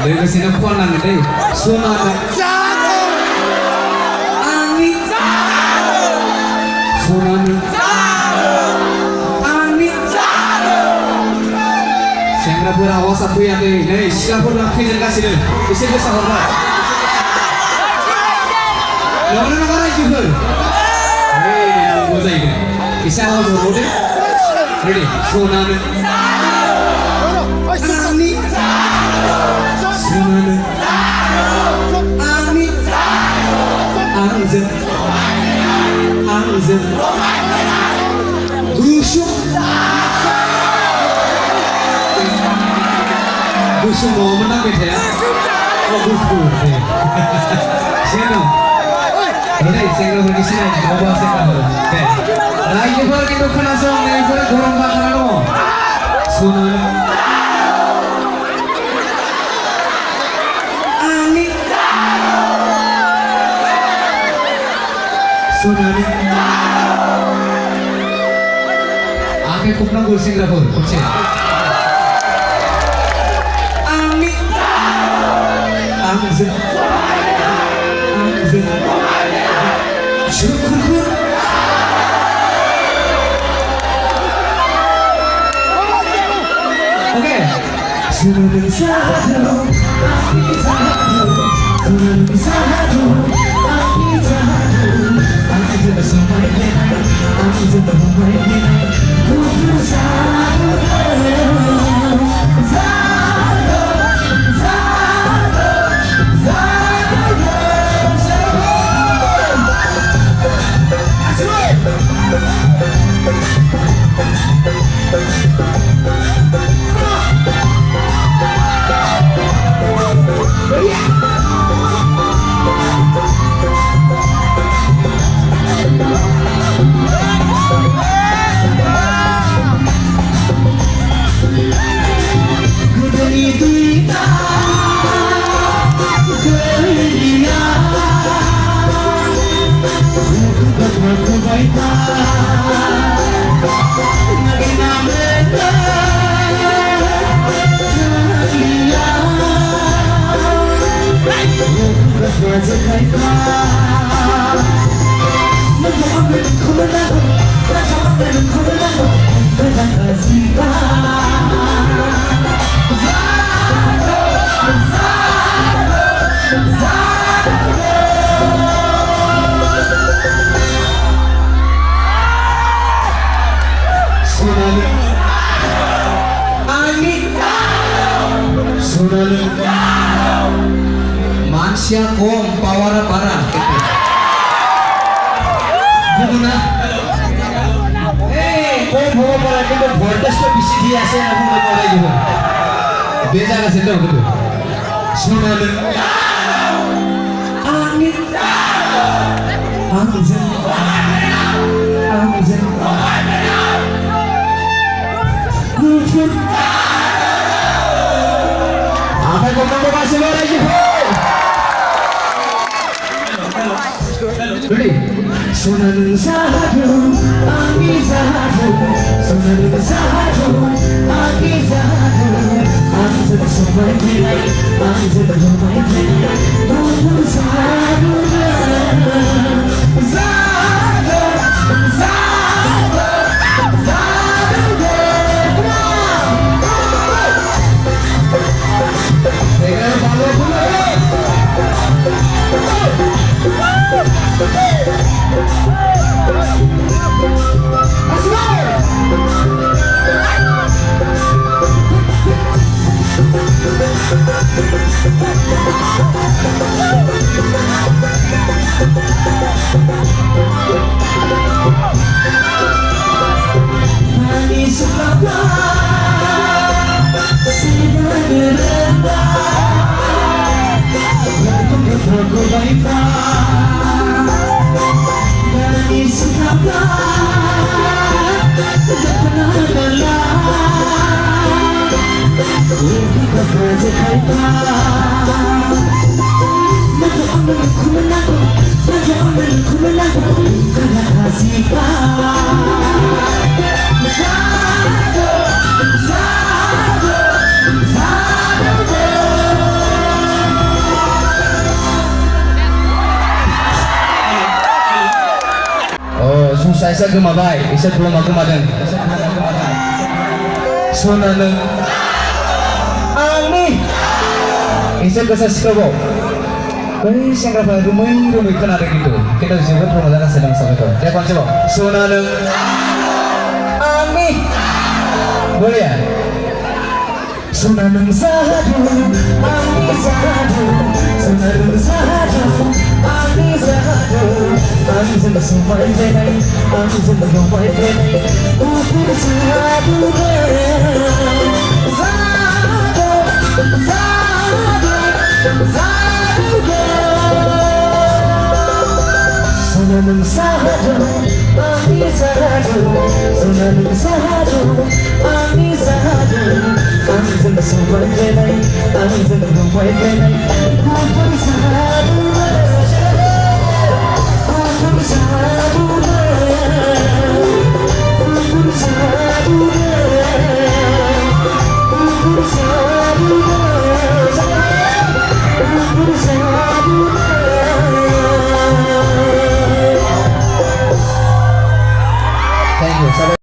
Lokasinya kuanan deh, suara angin, tsunami, angin, Singapura awas apa yang deh, Singapura film kasih deh, isi besar orang. Lawan negara juga, boleh ini, isi awas orang deh, ready, tsunami, angin. Tsunami, angin, angin, angin, gusung, gusung mau menang gitu ya? Oh gusung, siapa? Ini single berisi mau bahas apa? Lagi baru kita langsung dari gorong bakar dong. Tsunami. Tsunami. Akhir kumpulan gol Singapura, kecil. Angin, angin, angin. Syukur. Oke. Tsunami satu, angin satu, tsunami satu, angin satu. I'm Manusia kom pawara parah gitu. Buguna. Kom bawa parah gitu voltage to bisi dia ase na buguna parah gitu. Beza ka sendo gitu. Tsunami. Angin. Angin. Angin. Gufur. Apa kau mau kasih lagi? Ready? Tsunami satu, angin satu, tsunami satu, angin satu, angin satu sampai mulai, angin satu sampai mulai, tunggu satu, satu, satu, satu, dengan balon bulan. susah isa gumabay, isa belum gumadan. Sunaneng Ani isa kesaskabo. Kau siang apa rumai kan ada gitu. Kita juga permodalan sedang sama itu. Ya kawan coba. Sunaneng Ani boleh ya? Sunaneng sahadu, Ani sahadu, Sunaneng sahadu, Ani sahadu. Ani sama semua ini, Ani sama semua ini. Ukur sahadu, sahadu, sahadu, sahadu. Sunaneng sahadu, Ani sahadu, Sunaneng sahadu, Ani sahadu. Ani sama semua ini, Ani sama semua ini. Ukur sahadu.